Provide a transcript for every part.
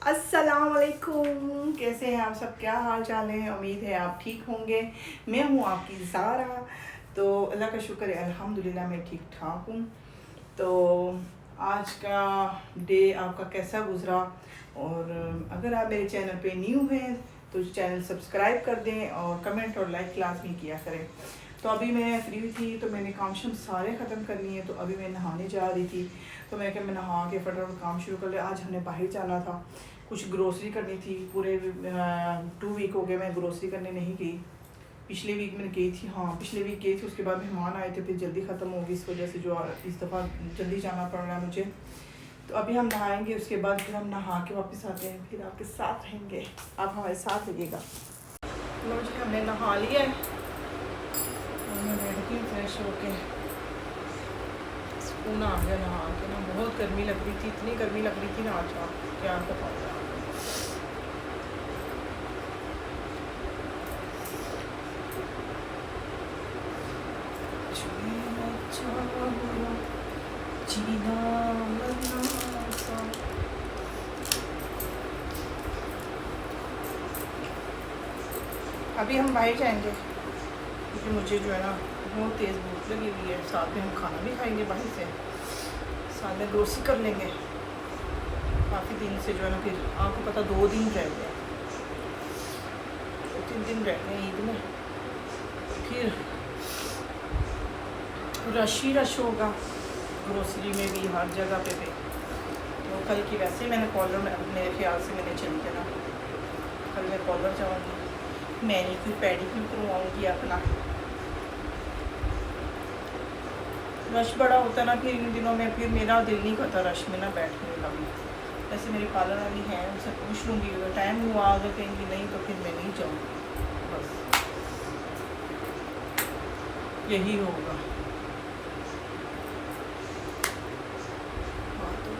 अस्सलाम वालेकुम, कैसे हैं आप सब? क्या हाल चाल है? उम्मीद है आप ठीक होंगे। मैं हूँ आपकी ज़ारा। तो अल्लाह का शुक्र है, अल्हम्दुलिल्लाह मैं ठीक ठाक हूँ। तो आज का डे आपका कैसा गुज़रा? और अगर आप मेरे चैनल पे न्यू हैं तो चैनल सब्सक्राइब कर दें और कमेंट और लाइक लाजमी किया करें। तो अभी मैं फ्री थी तो मैंने काम शाम सारे ख़त्म कर लिए। तो अभी मैं नहाने जा रही थी तो मैं क्या, मैं नहा के फटाफट काम शुरू कर लिया। आज हमने बाहर जाना था, कुछ ग्रोसरी करनी थी। पूरे 2 वीक हो गए मैं ग्रोसरी करने नहीं गई। पिछले वीक मैंने गई थी, हाँ पिछले वीक गई थी। उसके बाद मेहमान आए थे, फिर जल्दी ख़त्म होगी, इस वजह से जो इस दफ़ा जल्दी जाना पड़ रहा है मुझे। तो अभी हम नहाएंगे, उसके बाद फिर हम नहा के वापस आते हैं, फिर आपके साथ रहेंगे। आप हमारे साथ रहिएगा। लो जी, हमने नहा लिया है और मैं बैठ गई फ्रेश होके। सुकून आ गया नहा के ना। बहुत गर्मी लग रही थी, इतनी गर्मी लग रही थी ना आज, आप क्या बताऊँ। अभी हम बाहर जाएंगे क्योंकि मुझे जो है ना बहुत तेज़ भूख लगी हुई है। साथ में हम खाना भी खाएंगे बाहर से, साथ में ग्रोसरी कर लेंगे। काफ़ी दिन से जो है ना, फिर आपको पता 2 दिन रह गए, 2-3 दिन रह गए ईद में। फिर रश ही रश होगा ग्रोसरी में भी, हर जगह पे भी। तो कल की वैसे मैंने कॉलर में, मेरे ख्याल से मैंने चली जाना, कल मैं कॉलर जाऊँगी, मैनीक्यूर पेडीक्यूर करवाऊँगी अपना। रश बड़ा होता ना फिर इन दिनों में, फिर मेरा दिल नहीं करता रश में ना बैठने का भी। वैसे मेरी पार्लर वाली है, उनसे पूछ लूँगी, अगर टाइम हुआ अगर कहेंगी नहीं तो फिर मैं नहीं जाऊँगी, बस यही होगा। हाँ तो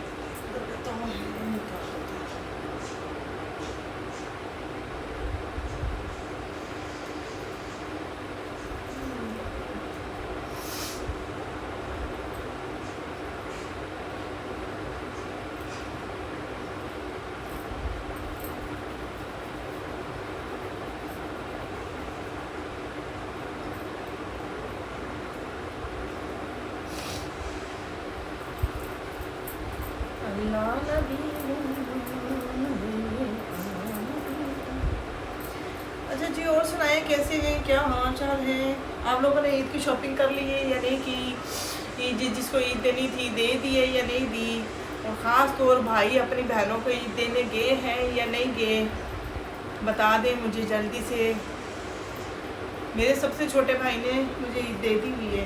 अच्छा जी, और सुनाएं कैसे हैं, क्या हाल चाल है? आप लोगों ने ईद की शॉपिंग कर ली है या नहीं की? ईद जिसको ईद देनी थी दे दी है या नहीं दी? और ख़ास तौर भाई अपनी बहनों को ईद देने गए हैं या नहीं गए, बता दें मुझे जल्दी से। मेरे सबसे छोटे भाई ने मुझे ईद दे दी हुई है,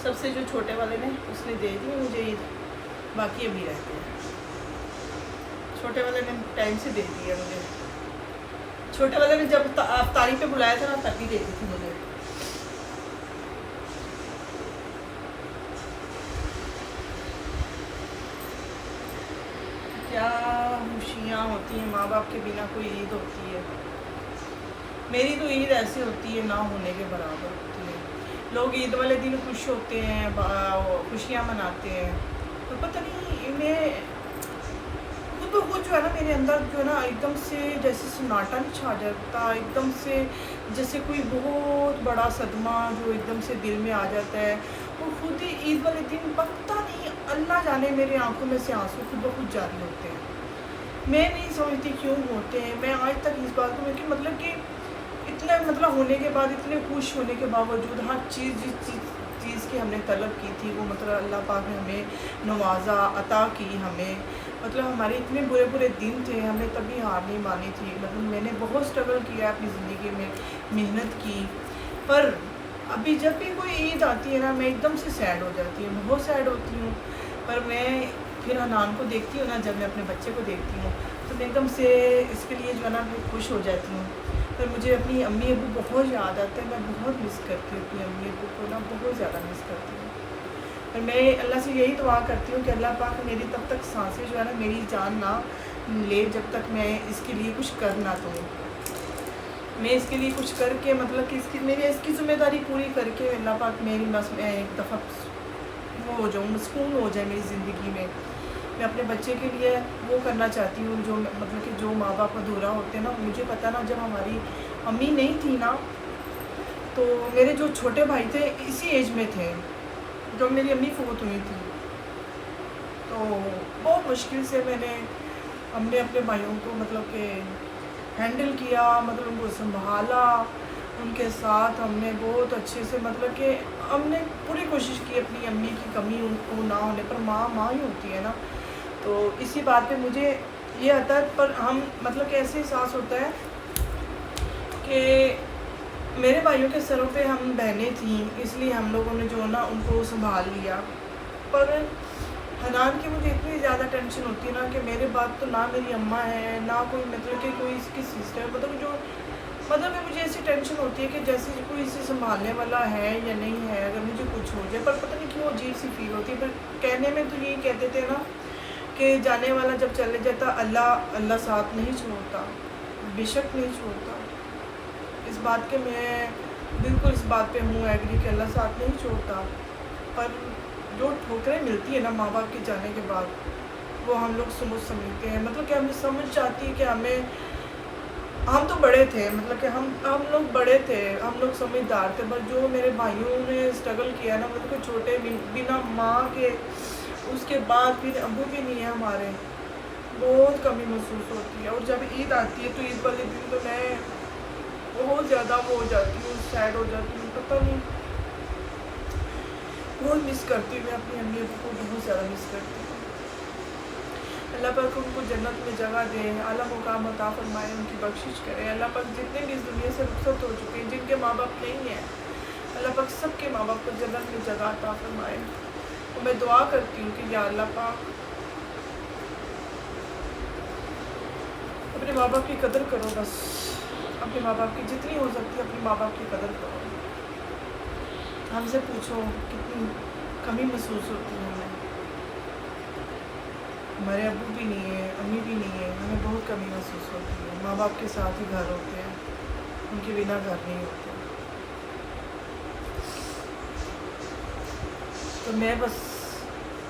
सबसे जो छोटे वाले ने उसने दे दी मुझे ईद, बाकी अभी रहते हैं। छोटे वाले ने टाइम से दे दिया मुझे, छोटे वाले ने जब अफ्तारी पे बुलाया था ना तभी दे दी थी मुझे। क्या खुशियाँ होती हैं माँ बाप के बिना कोई ईद होती है। मेरी तो ईद ऐसी होती है ना होने के बराबर होती है। लोग ईद वाले दिन खुश होते हैं, खुशियाँ मनाते हैं, तो पता नहीं मैं खुद ब खुद जो है ना मेरे अंदर जो है ना एकदम से जैसे सन्नाटा नहीं छा जाता, एकदम से जैसे कोई बहुत बड़ा सदमा जो एकदम से दिल में आ जाता है। और खुद ही ईद वाले दिन पता नहीं अल्लाह जाने मेरे आंखों में से आंसू खुद ब खुद जारी होते हैं। मैं नहीं समझती क्यों होते हैं। मैं आज तक इस बात को कि मतलब कि इतने मतलब होने के बाद, इतने खुश होने के बावजूद हर चीज़ जिस चीज़ की हमने तलब की थी वो मतलब अल्लाह पाक ने हमें नवाजा अता की हमें। मतलब हमारे इतने बुरे बुरे दिन थे, हमने तभी हार नहीं मानी थी। मतलब मैंने बहुत स्ट्रगल किया अपनी ज़िंदगी में, मेहनत की। पर अभी जब भी कोई ईद आती है ना मैं एकदम से सैड हो जाती हूँ, बहुत सैड होती हूँ। पर मैं फिर हनान को देखती हूँ ना, जब मैं अपने बच्चे को देखती हूँ तो मैं एकदम से इसके लिए जो है ना खुश हो जाती हूँ। पर मुझे अपनी अम्मी अबू बहुत याद आते हैं, मैं बहुत मिस करती हूँ अपनी अम्मी अबू को ना, बहुत ज़्यादा मिस करती हूँ। पर मैं अल्लाह से यही दुआ करती हूँ कि अल्लाह पाक मेरी तब तक सांसें जो है ना मेरी जान ना ले, जब तक मैं इसके लिए कुछ कर ना दूँ। मैं इसके लिए कुछ करके मतलब कि इसकी ज़िम्मेदारी पूरी करके अल्लाह पाक मेरी बस मैं एक दफ़ा वो हो जाऊँ, सुकून हो जाए मेरी ज़िंदगी में। मैं अपने बच्चे के लिए वो करना चाहती हूँ जो मतलब कि जो माँ बाप अधूरा होते हैं ना। मुझे पता ना, जब हमारी अम्मी नहीं थी ना, तो मेरे जो छोटे भाई थे इसी एज में थे जब मेरी अम्मी फौत हुई थी। तो बहुत मुश्किल से हमने अपने भाइयों को मतलब कि हैंडल किया, मतलब उनको संभाला, उनके साथ हमने बहुत अच्छे से मतलब कि हमने पूरी कोशिश की अपनी अम्मी की कमी उनको ना होने पर। माँ माँ ही होती है ना। तो इसी बात पे मुझे ये आता है, पर हम मतलब कि ऐसे एहसास होता है कि मेरे भाइयों के सरों पे हम बहनें थीं, इसलिए हम लोगों ने जो ना उनको संभाल लिया। पर हनान की मुझे इतनी ज़्यादा टेंशन होती है ना कि मेरे बाद तो ना मेरी अम्मा है ना कोई मतलब कि कोई इसकी सिस्टर, मतलब कि मुझे ऐसी टेंशन होती है कि जैसे कोई इसे संभालने वाला है या नहीं है, अगर मुझे कुछ हो जाए। पर पता नहीं क्यों अजीब सी फील होती है। पर कहने में तो यही कहते थे ना कि जाने वाला जब चले जाता अल्लाह साथ नहीं छोड़ता, बेशक नहीं छोड़ता। इस बात के मैं बिल्कुल इस बात पे हूँ एग्री कि अल्लाह साथ नहीं छोड़ता। पर जो ठोकरें मिलती है ना माँ बाप के जाने के बाद, वो हम लोग समझते हैं। मतलब कि हमें समझ आती है कि हम तो बड़े थे, मतलब कि हम लोग बड़े थे, हम लोग समझदार थे। पर जो मेरे भाइयों ने स्ट्रगल किया ना, मतलब कि छोटे बिना माँ के, उसके बाद फिर अबू भी नहीं है हमारे, बहुत कमी महसूस होती है। और जब ईद आती है तो ईद वाले दिन तो मैं बहुत ज़्यादा वो हो जाती हूँ, सैड हो जाती हूँ। पता नहीं, बहुत मिस करती हूँ मैं अपनी अम्मी अबू को, बहुत ज़्यादा मिस करती हूँ। अल्लाह पाक उनको जन्नत में जगह दे, आला मुकाम अता फरमाए, उनकी बख्शिश करे। अल्लाह पाक जितने भी इस दुनिया से रुखसत हो चुके हैं, जिनके माँ बाप नहीं हैं, अल्लाह पाक सबके माँ बाप को जन्नत में जगह अता फरमाए। और मैं दुआ करती हूँ कि या अल्लाह पाक अपने माँ बाप की कदर करो, बस अपने माँ बाप की जितनी हो सकती है अपने माँ बाप की कदर करो। हमसे पूछो कितनी कमी महसूस होती है हमें। हमारे अब्बू भी नहीं है, अम्मी भी नहीं है, हमें बहुत कमी महसूस होती है। माँ बाप के साथ ही घर होते हैं, उनके बिना घर नहीं होते। तो मैं बस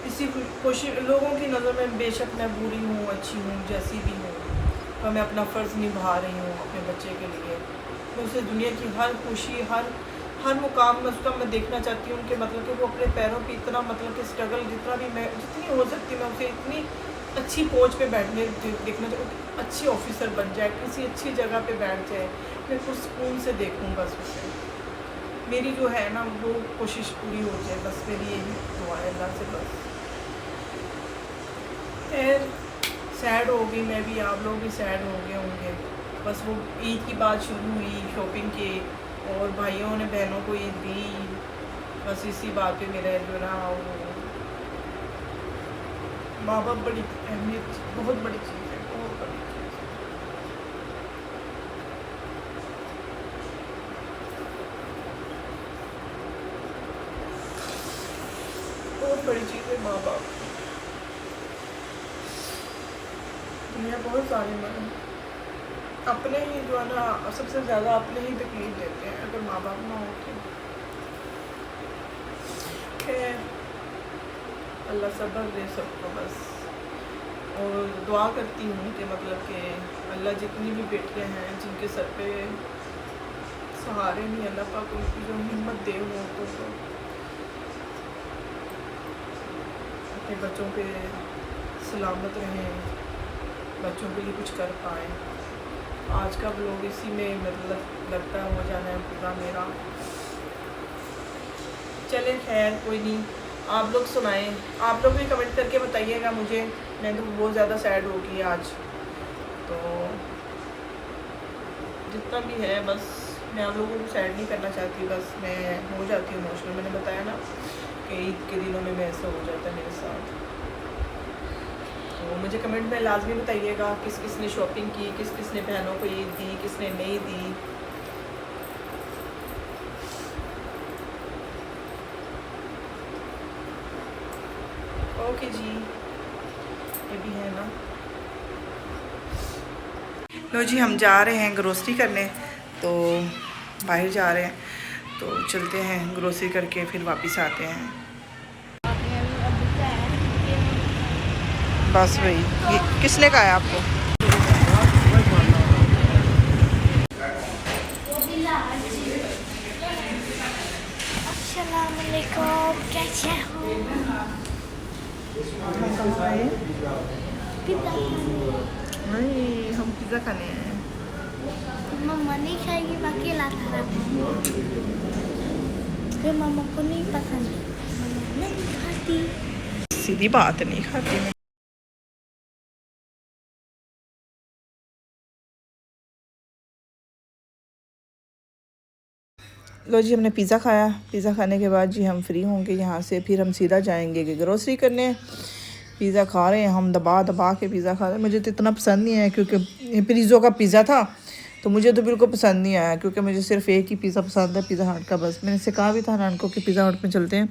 इसी कोशिश, लोगों की नज़र में बेशक मैं बुरी हूँ, अच्छी हूँ, जैसी भी हूँ, तो मैं अपना फ़र्ज़ निभा रही हूँ अपने बच्चे के लिए। मैं उसे दुनिया की हर खुशी, हर मुकाम में उसका मैं देखना चाहती हूँ कि मतलब कि वो अपने पैरों पे इतना मतलब कि स्ट्रगल जितनी हो सकती मैं उसे इतनी अच्छी पोस्ट पे बैठने देखना चाहूँ, अच्छी ऑफिसर बन जाए, किसी अच्छी जगह पे बैठ जाए, मैं कुछ सुकून से देखूँ बस उसे। मेरी जो है ना वो कोशिश पूरी हो जाए, बस मेरी यही दुआ है अल्लाह से। बस खैर सैड हो गई मैं भी, आप लोग भी सैड हो गए होंगे। बस वो ईद की बात शुरू हुई शॉपिंग की, और भाइयों ने बहनों को ईद दी, बस इसी बात पे मेरा जो ना वो माँ बाप बड़ी अहमियत, बहुत बड़ी चीज़ है, बहुत बड़ी चीज़। बहुत बड़ी चीज़ है माँ बाप। दुनिया बहुत सारी है, अपने ही जो है ना सबसे ज़्यादा अपने ही तकलीफ देते हैं अगर माँ बाप ना हो तो। खैर अल्लाह सब्र दे सबको बस। और दुआ करती हूँ कि मतलब कि अल्लाह जितनी भी बेटियाँ हैं जिनके सर पे सहारे नहीं, अल्लाह पाक उनकी जो हिम्मत दे वो तो अपने बच्चों पे सलामत रहें, बच्चों के लिए कुछ कर पाएँ। आज का व्लॉग इसी में मतलब लगता है हो जाना है पूरा मेरा। चलें खैर कोई नहीं, आप लोग सुनाएं, आप लोग भी कमेंट करके बताइएगा मुझे। मैं तो बहुत ज़्यादा सैड हो गई आज, तो जितना भी है बस मैं आप लोगों को सैड नहीं करना चाहती, बस मैं हो जाती हूँ इमोशनल। मैंने बताया ना कि ईद के दिनों में मैं ऐसा हो जाता है मेरे साथ। तो मुझे कमेंट में लाजमी बताइएगा किस किस ने शॉपिंग की, किस किस ने बहनों को ईद दी, किसने नहीं दी। ओके जी, ये भी है ना। लो जी हम जा रहे हैं ग्रोसरी करने, तो बाहर जा रहे हैं, तो चलते हैं ग्रोसरी करके फिर वापस आते हैं। बस वही, ये किसने कहा है आपको? अस्सलामुअलैकुम, कैसे हो? नहीं, हम पिज़्ज़ा खाने आए हैं। मम्मा नहीं खाएगी, बाकी लाता रहा। फिर मम्मा को नहीं पसंद, मम्मा नहीं खाती। सीधी बात, नहीं खाती मैं। लो जी, हमने पिज़्ज़ा खाया। पिज़्ज़ा खाने के बाद जी हम फ्री होंगे यहाँ से, फिर हम सीधा जाएंगे कि ग्रोसरी करने। पिज़्ज़ा खा रहे हैं हम, दबा दबा के पिज़्ज़ा खा रहे हैं। मुझे तो इतना पसंद नहीं आया क्योंकि ये प्रीज़ो का पिज़्ज़ा था, तो मुझे तो बिल्कुल पसंद नहीं आया क्योंकि मुझे सिर्फ एक ही पिज़्ज़ा पसंद है, पिज़्ज़ा हट का। बस मैंने से कहा भी था नान को कि पिज़्ज़ा हट में चलते हैं,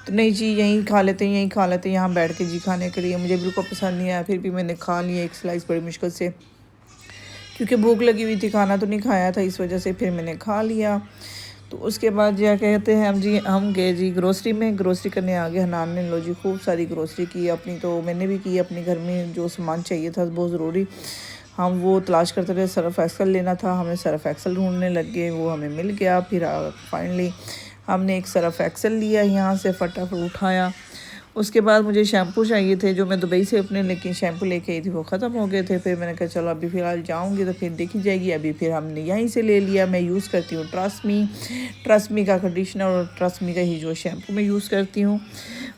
तो नहीं जी यहीं खा लेते हैं, यहीं खा लेते हैं यहाँ बैठ के जी खाने के लिए। मुझे बिल्कुल पसंद नहीं आया, फिर भी मैंने खा लिया एक स्लाइस बड़ी मुश्किल से, क्योंकि भूख लगी हुई थी, खाना तो नहीं खाया था, इस वजह से फिर मैंने खा लिया। तो उसके बाद क्या कहते हैं हम गए जी ग्रोसरी में, ग्रोसरी करने आ गए। हनान ने लो जी खूब सारी ग्रोसरी की अपनी, तो मैंने भी की अपने घर में जो सामान चाहिए था बहुत ज़रूरी, हम वो तलाश करते रहे। सर्फ एक्सल लेना था, हमें सर्फ एक्सल ढूंढने लग गए, वो हमें मिल गया। फिर फाइनली हमने एक सर्फ एक्सल लिया, यहाँ से फटाफट उठाया। उसके बाद मुझे शैम्पू चाहिए थे जो मैं दुबई से अपने लेकिन शैम्पू लेके आई थी, वो ख़त्म हो गए थे। फिर मैंने कहा चलो अभी फ़िलहाल जाऊंगी तो फिर देखी जाएगी। अभी फिर हमने यहीं से ले लिया। मैं यूज़ करती हूँ ट्रस्मी का कंडीशनर और ट्रस्मी का ही जो शैम्पू मैं यूज़ करती हूँ,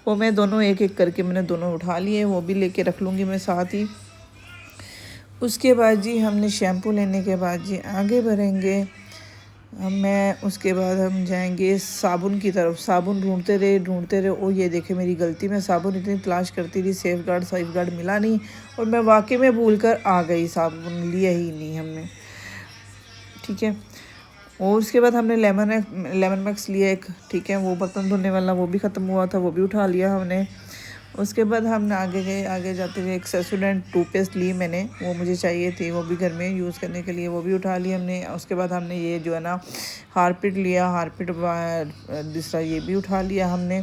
वो मैं दोनों एक एक करके मैंने दोनों उठा लिए, वो भी लेके रख लूँगी मैं साथ ही। उसके बाद जी हमने शैम्पू लेने के बाद जी आगे बढ़ेंगे उसके बाद हम जाएंगे साबुन की तरफ। साबुन ढूंढते रहे। ओ ये देखे मेरी गलती, मैं साबुन इतनी तलाश करती रही, सेफ गार्ड मिला नहीं, और मैं वाकई में भूल कर आ गई, साबुन लिया ही नहीं हमने। ठीक है, और उसके बाद हमने लेमन मैक्स लिया एक, ठीक है, वो बर्तन धोने वाला, वो भी ख़त्म हुआ था, वो भी उठा लिया हमने। उसके बाद हमने आगे जाते हुए एक सेसोडेंट टूथपेस्ट ली मैंने, वो मुझे चाहिए थी, वो भी घर में यूज़ करने के लिए, वो भी उठा ली हमने। उसके बाद हमने ये जो है ना हारपिक लिया, हारपिक दूसरा ये भी उठा लिया हमने।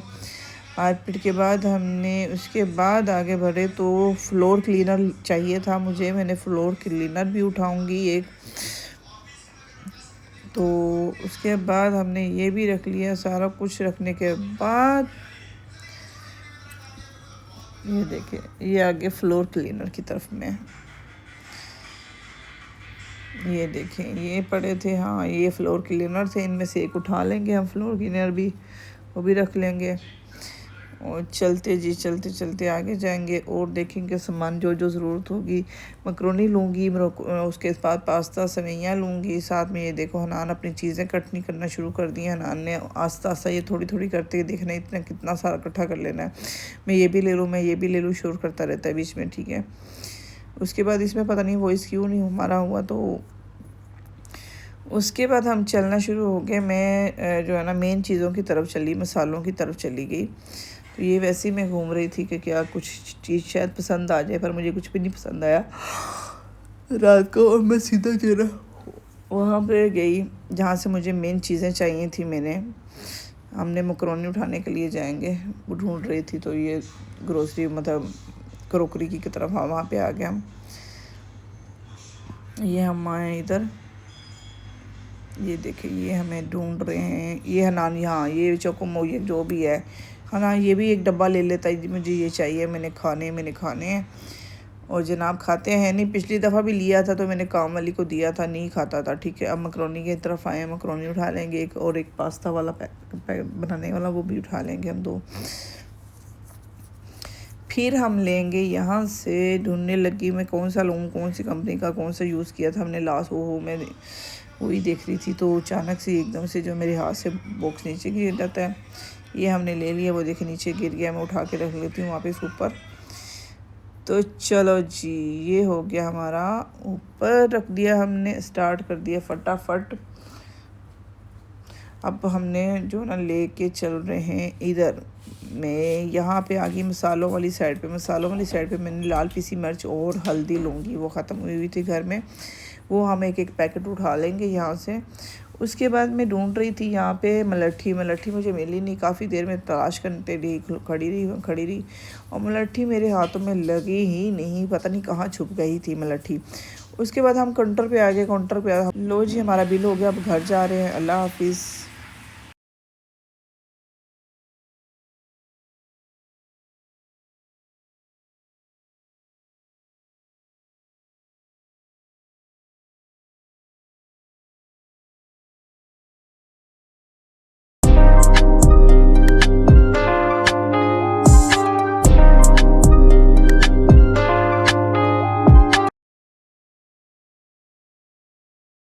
हारपिक के बाद हमने उसके बाद आगे बढ़े तो फ्लोर क्लीनर चाहिए था मुझे, मैंने फ्लोर क्लीनर भी उठाऊँगी एक। तो उसके बाद हमने ये भी रख लिया। सारा कुछ रखने के बाद ये देखिए, ये आगे फ्लोर क्लीनर की तरफ में, ये देखें ये पड़े थे, हाँ ये फ्लोर क्लीनर थे, इनमें से एक उठा लेंगे हम, फ्लोर क्लीनर भी वो भी रख लेंगे। और चलते आगे जाएंगे और देखेंगे सामान जो जो ज़रूरत होगी। मकरोनी लूँगी, उसके बाद पास्ता सवैयाँ लूँगी साथ में। ये देखो हनान अपनी चीज़ें कटनी करना शुरू कर दी। हनान ने आस्ता आस्ता ये थोड़ी थोड़ी करते देखना इतना कितना सारा इकट्ठा कर लेना है, मैं ये भी ले लूँ शोर करता रहता है बीच में, ठीक है। उसके बाद इसमें पता नहीं वॉइस क्यों नहीं मारा हुआ, तो उसके बाद हम चलना शुरू हो गए। मैं जो है ना मेन चीज़ों की तरफ चली, मसालों की तरफ चली गई। तो ये वैसे ही मैं घूम रही थी कि क्या कुछ चीज़ शायद पसंद आ जाए, पर मुझे कुछ भी नहीं पसंद आया रात को। और मैं सीधा जो है वहाँ पे गई जहाँ से मुझे मेन चीज़ें चाहिए थी। हमने मकरोनी उठाने के लिए जाएंगे, वो ढूंढ रही थी, तो ये ग्रोसरी मतलब क्रोकरी की तरफ वहाँ पे आ गए हम। ये हम आए इधर, ये देखिए ये हमें ढूंढ रहे हैं। ये हनान यहाँ ये चोकोमो ये जो भी है हनान ये भी एक डब्बा ले लेता है, मुझे ये चाहिए, मैंने खाने हैं। और जनाब खाते हैं नहीं, पिछली दफ़ा भी लिया था तो मैंने काम वाली को दिया था, नहीं खाता था, ठीक है। अब मकरोनी की तरफ आए, मकरोनी उठा लेंगे एक, और एक पास्ता वाला पैक बनाने वाला वो भी उठा लेंगे हम दो। फिर हम लेंगे यहाँ से, ढूंढने लगी मैं कौन सा लूँ, कौन सी कंपनी का कौन सा यूज़ किया था हमने लास्ट, वो मैं वही देख रही थी। तो अचानक से एकदम से जो मेरे हाथ से बॉक्स नीचे गिर जाता है, ये हमने ले लिया, वो देखे नीचे गिर गया, मैं उठा के रख लेती हूँ वापस ऊपर। तो चलो जी ये हो गया हमारा, ऊपर रख दिया हमने, स्टार्ट कर दिया फटाफट। अब हमने जो ना लेके चल रहे हैं इधर, मैं यहाँ पे आ गई मसालों वाली साइड पे। मैंने लाल पीसी मिर्च और हल्दी लूँगी, वो ख़त्म हुई थी घर में, वो हम एक एक पैकेट उठा लेंगे यहाँ से। उसके बाद मैं ढूंढ रही थी यहाँ पे मलट्ठी मुझे मिली नहीं, काफ़ी देर में तलाश करते रही, खड़ी रही और मलट्ठी मेरे हाथों में लगी ही नहीं, पता नहीं कहाँ छुप गई थी मलट्ठी। उसके बाद हम काउंटर पे आ गए। लो जी हमारा बिल हो गया, अब घर जा रहे हैं। अल्लाह हाफिज़।